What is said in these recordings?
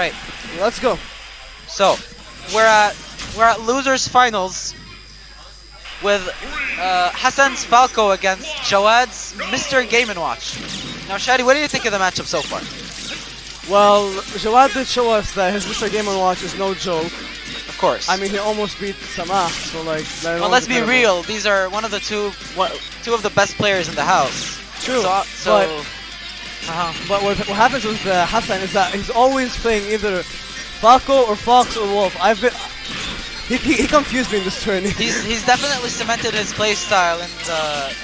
Right. Let's go. So we're at losers finals with Hassan's Falco against Jawad's Mr. Game & Watch. Now, Shadi, what do you think of the matchup so far? Well, Jawad did show us that his Mr. Game & Watch is no joke. Of course. I mean, he almost beat Samah, so like... Well, let's be real. These are one of the two of the best players in the house. True, but what happens with Hassan is that he's always playing either Falco or Fox or Wolf. He confused me in this tourney. He's definitely cemented his playstyle in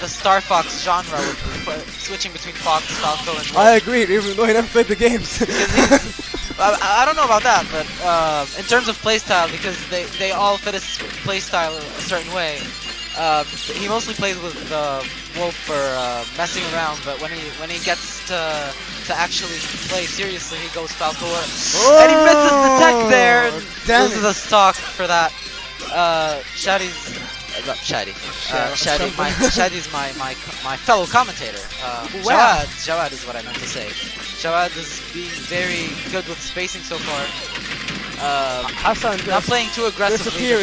the Star Fox genre, with switching between Fox, Falco, and Wolf. I agree, even though he never played the games. I don't know about that, but in terms of playstyle, because they all fit his playstyle a certain way. He mostly plays with Wolf for messing around, but when he gets to actually play seriously, he goes Falco. And he misses the tech there. This is a stock for that. Shadi's my fellow commentator. Jawad is what I meant to say. Jawad is being very good with spacing so far. Hassan not playing too aggressively,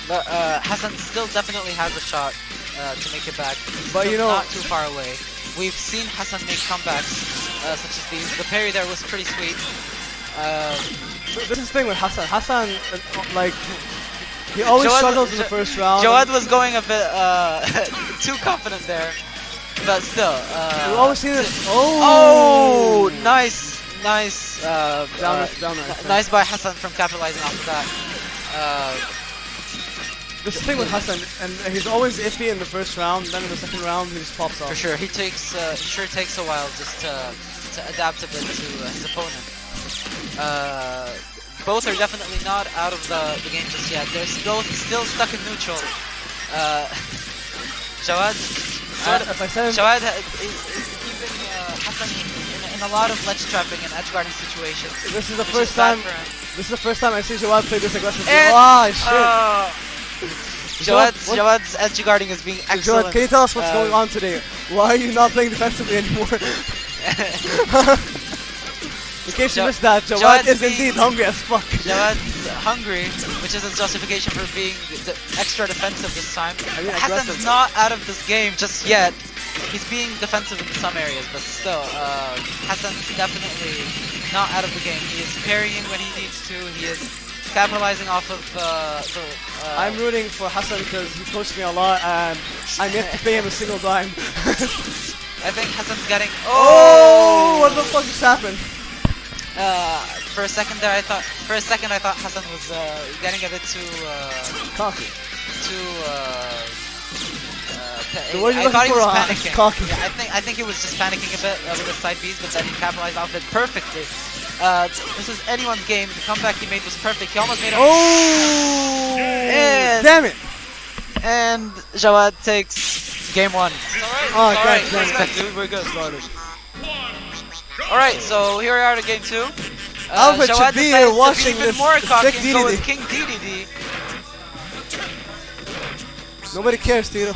but Hassan still definitely has a shot to make it back. But you know, not too far away. We've seen Hassan make comebacks such as these. The parry there was pretty sweet. This is the thing with Hassan. Hassan, like, he always struggles in the first round. Jawad was going a bit too confident there, but still. We've always seen this. Oh, nice. Nice by Hassan from capitalizing off of that. This thing with Hassan, and he's always iffy in the first round, then in the second round he just pops off. For sure, he takes takes a while just to adapt a bit to his opponent. Both are definitely not out of the game just yet. They're both still stuck in neutral. Jawad is keeping Hassan in a lot of ledge trapping and edge guarding situations. This is the first time. This is the first time I see Jawad play this aggressively. Oh shit! Jawad's edge guarding is being excellent. Jawad, can you tell us what's going on today? Why are you not playing defensively anymore? In case you missed that, Jawad is indeed hungry as fuck. Jawad's hungry, which is a justification for being extra defensive this time. Hassan's not out of this game just yet. He's being defensive in some areas, but still, Hassan's definitely not out of the game. He is parrying when he needs to. He is capitalizing off of I'm rooting for Hassan because he coached me a lot and I'm yet to pay him a single dime. I think Hassan's getting... Oh! What the fuck just happened? For a second I thought Hassan was getting a bit too cocky. I thought he was panicking. Cocky. Yeah, I think he was just panicking a bit with the side Bs, but then he capitalized off it perfectly. This is anyone's game. The comeback he made was perfect. He almost made a... Oh! Damn it! And Jawad takes game one. Alright, dude, we're good. Alright, so here we are to game two. Jawad decided to be even more cocky and go with King DDD. Nobody cares, Tito.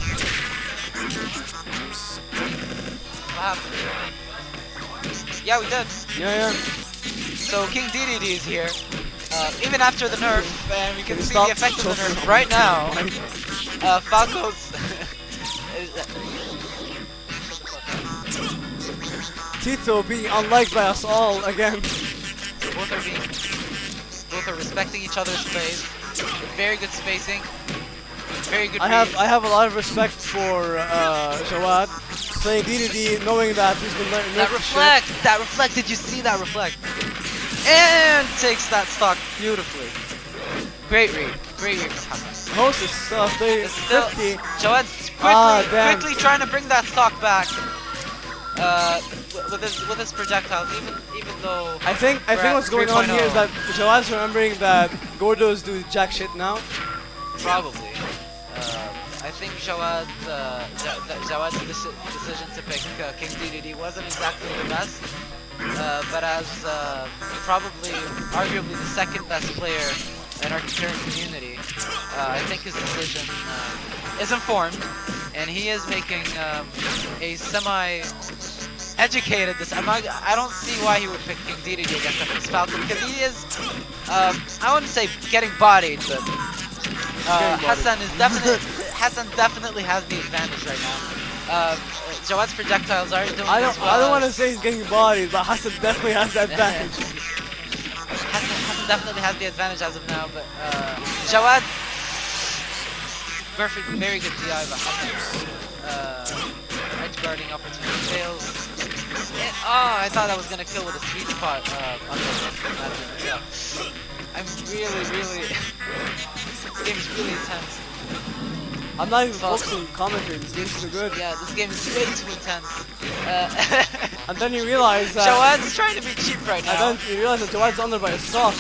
Yeah, we did. Yeah. So King DDD is here, even after the nerf, and we can see the effect of the nerf right now. Falco's... Tito being unliked by us all again. Both are respecting each other's plays, with very good spacing, very good. I have a lot of respect for Jawad playing DDD, knowing that he's been learning that reflect. Did you see that reflect? And takes that stock beautifully. Great read from Hassan. Hohsis stuff, they 50. Jawad's quickly trying to bring that stock back. With his projectiles, even though I think what's going on here is that Jawad's remembering that Gordos do jack shit now. Probably. I think Jawad's decision to pick King DDD wasn't exactly the best, but as probably arguably the second best player in our current community, I think his decision is informed, and he is making a educated this. I don't see why he would pick King DDD against FX Falcon because he is, I wouldn't say getting bodied, but Hassan definitely has the advantage right now. Jawad's projectiles are doing I this well. don't want to say he's getting bodied, but Hassan definitely has the advantage. Hassan definitely has the advantage as of now, but Jawad, perfect, very good DI, but Hassan, edge guarding opportunity fails. I thought I was gonna kill with a sweet spot. I'm really, this game is really intense. I'm not even focusing on commentary, this game's too good. Yeah, this game is way too intense. And then you realize that Jawad's trying to be cheap right now. And then you realize that Jawad's under by a stock.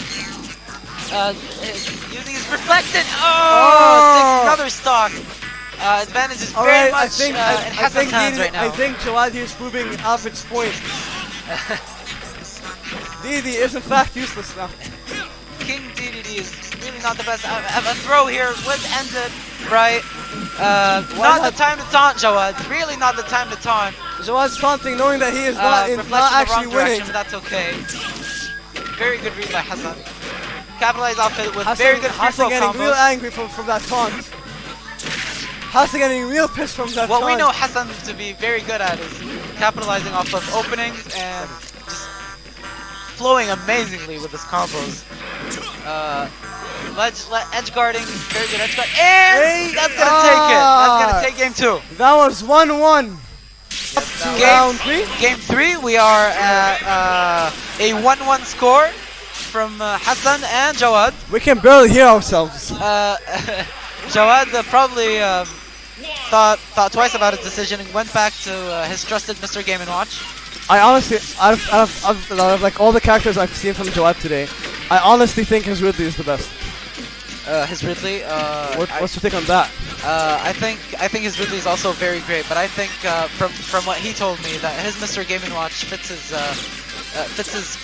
Using his reflected. Oh! Takes another stock. Advantage is very much in Hassan's hands right now. I think Jawad here is proving Alfred's point. DD is in fact useless now. King DDD is really not the best. A throw here would end it right. Not the time to taunt Jawad. Really not the time to taunt. Jawad's taunting knowing that he is not actually winning. But that's okay. Very good read by Hassan. Capitalize off it with Hassan, very good free Hassan flow getting combos. real angry from that taunt. Hassan getting real pissed from that What taunt. we know Hassan to be very good at is capitalizing off of openings and just flowing amazingly with his combos. Edge guarding, very good edge guard, and that's gonna take it. That's gonna take game 2. That was 1-1. Yes, Round 3. Game 3, we are at a 1-1 score from Hassan and Jawad. We can barely hear ourselves. Jawad probably thought twice about his decision and went back to his trusted Mr. Game & Watch. I honestly, out of like all the characters I've seen from Jawad today, I honestly think his Ridley is the best. His Ridley. What's your take on that? I think his Ridley is also very great, but I think from what he told me that his Mr. Game & Watch fits his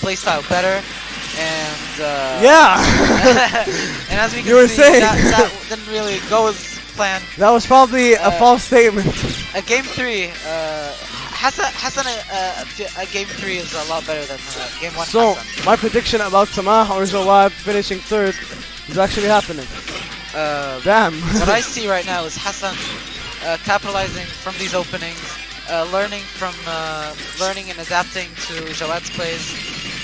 playstyle better, and and as we can see, that didn't really go as planned. That was probably a false statement. Game 3. Hassan, game 3 is a lot better than game 1. So, Hassan. my prediction about Samah or Jawad finishing third is actually happening. Damn. What I see right now is Hassan capitalizing from these openings, learning and adapting to Jawad's plays,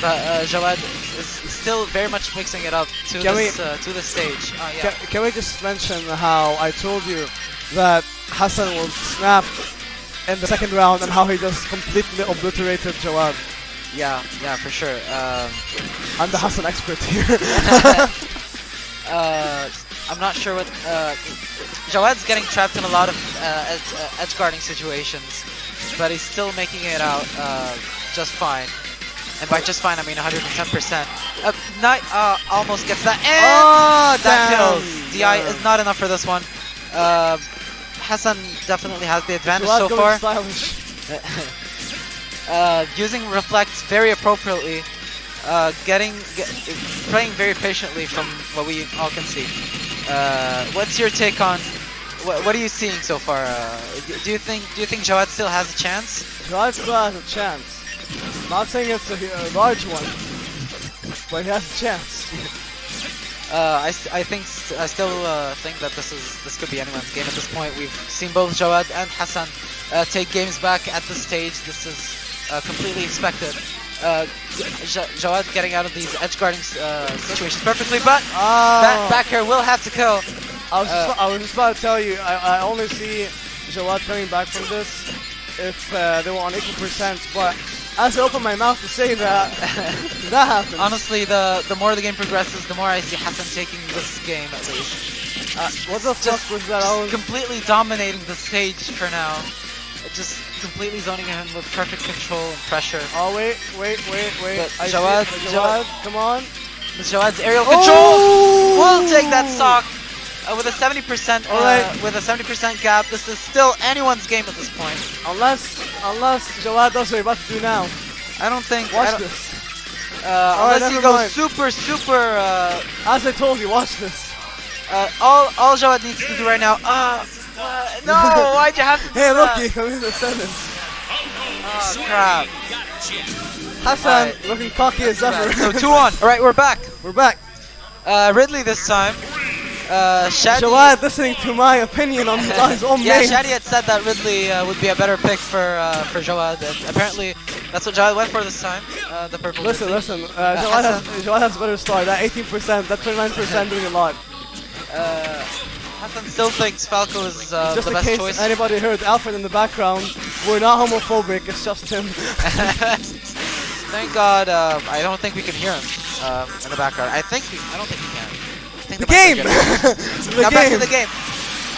but Jawad is still very much mixing it up to the stage. Yeah. Can we just mention how I told you that Hassan will snap in the second round and how he just completely obliterated Jawad? Yeah, for sure. I'm the Hassan expert here. I'm not sure what... Jawad's getting trapped in a lot of edge guarding situations, but he's still making it out just fine. And by just fine, I mean 110%. Knight almost gets that, and that kills. DI is not enough for this one. Hassan definitely has the advantage so far. Using reflects very appropriately, playing very patiently from what we all can see. What's your take on what are you seeing so far? Do you think Jawad still has a chance? Jawad still has a chance. Not saying it's a large one, but he has a chance. I still think that this could be anyone's game at this point. We've seen both Jawad and Hassan take games back at this stage. This is completely expected. Jawad getting out of these edge guarding situations perfectly, but that back air will have to kill. I was just about to tell you, I only see Jawad coming back from this if they were on equal percent, but as I open my mouth to say that, that happens. Honestly, the more the game progresses, the more I see Hassan taking this game at least. What the fuck was that? Just completely dominating the stage for now. Just completely zoning him with perfect control and pressure. Oh wait. Jawad, come on. Jawad's aerial control will take that stock with a 70%. With a 70% gap, this is still anyone's game at this point. Unless Jawad does what he's about to do now. I don't think. Watch this. Unless he goes super. As I told you, watch this. All Jawad needs to do right now. No, why'd you have to do Hey, look, that? he comes in the sentence. Oh, crap. Hassan Alright. looking cocky as ever. So 2-1. Alright, we're back. We're back. Ridley this time. Shadi. Jawad listening to my opinion on his own Yeah, main. Shadi had said that Ridley would be a better pick for Jawad, and apparently that's what Jawad went for this time. The purple. Listen, Ridley. Jawad has a better start. That 18%, that 29% doing a lot. Hassan still thinks Falco is Just the in best case choice. anybody heard Alfred in the background, we're not homophobic, it's just him. Thank God, I don't think we can hear him in the background. I don't think we can. I think The game! Now back to the game.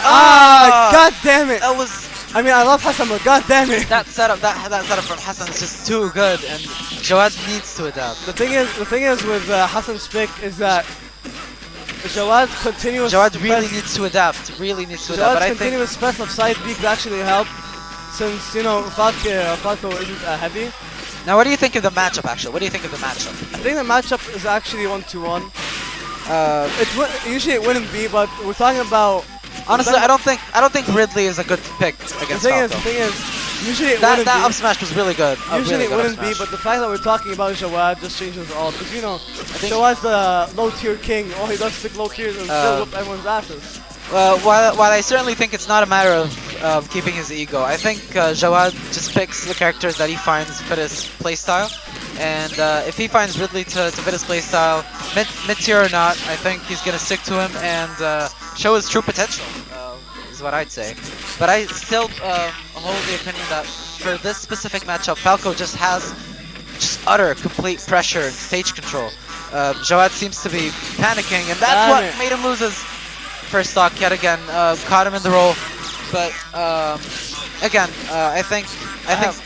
Ah, god damn it! That was I mean, I love Hassan, but god damn it! that setup from Hassan is just too good, and Jawad needs to adapt. The thing is with Hassan's pick is that Jawad's continuous Jawad really press- needs to adapt. Really needs to adapt. Jawad's But I think continuous press of side B could actually help, since you know Falco isn't heavy. now, what do you think of the matchup? Actually, what do you think of the matchup? I think the matchup is actually 1-1. Usually it wouldn't be, but we're talking about. Honestly, I don't think Ridley is a good pick The against thing Falco. is, usually it that wouldn't that be. up smash was really good. A Usually really it good wouldn't up be, smash. but the fact that we're talking about Jawad just changes all. Because you know, think- Jawad's the low tier king. All he does is stick low tiers and still whoop everyone's asses. While I certainly think it's not a matter of keeping his ego, I think Jawad just picks the characters that he finds fit his playstyle. And if he finds Ridley to fit his playstyle, mid-tier or not, I think he's going to stick to him and show his true potential, is what I'd say. But I still hold the opinion that for this specific matchup, Falco just has utter, complete pressure and stage control. Jawad seems to be panicking, and that's what made him lose his first stock yet again. Caught him in the roll. But again, I think just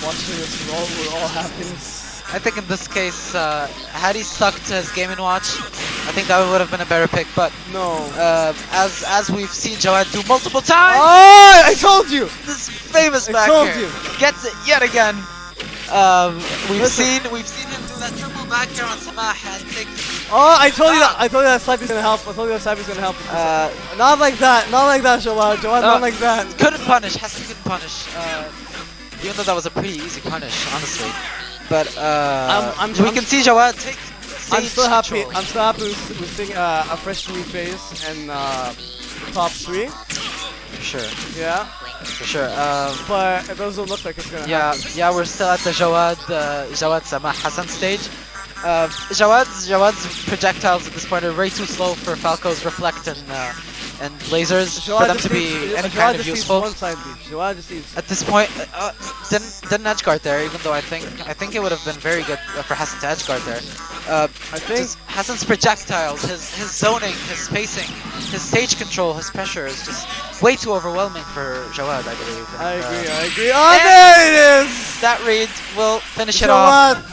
watching this roll with all happiness. I think in this case, had he stuck to his Game & Watch, I think that would have been a better pick. But No. as we've seen Jawad do multiple times, Oh, I told you! this famous I back told here you. gets it yet again. We've Listen. seen him do that triple back here on Samah and take. Oh, I told you that Cypher's gonna help. I told you that Cypher's gonna help. Not like that, Jawad. Jawad, not like that. Couldn't punish. Hassan couldn't punish. Even though that was a pretty easy punish, honestly. But we can see Jawad take. I'm still happy. Control. I'm still happy with seeing a fresh new phase and top 3. For sure. Yeah, For sure. but it doesn't look like it's gonna happen. Yeah, we're still at the Jawad Samah Hassan stage. Jawad's projectiles at this point are way too slow for Falco's reflect and lasers for them to be any kind of useful. Jawad just needs. At this point, didn't edge guard there, even though I think it would have been very good for Hassan to edge guard there. I think Just Hassan's projectiles, his zoning, his spacing, his stage control, his pressure is just way too overwhelming for Jawad, I believe. And, I agree. Oh, and- there it is! that read will finish it off. Jawad!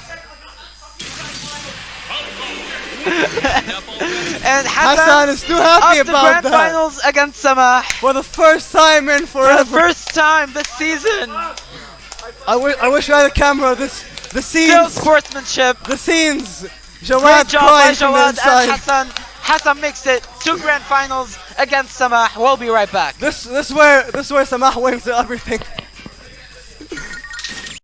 And Hassan is too happy up to about grand that. finals against Samah For the first time in for the forever. first time this season. I wish I had a camera. The Still scenes. sportsmanship. The scenes. Great Jawad job by crying from the Jawad inside. and Hassan. Hassan makes it to grand finals against Samah. We'll be right back. This is where Samah wins everything.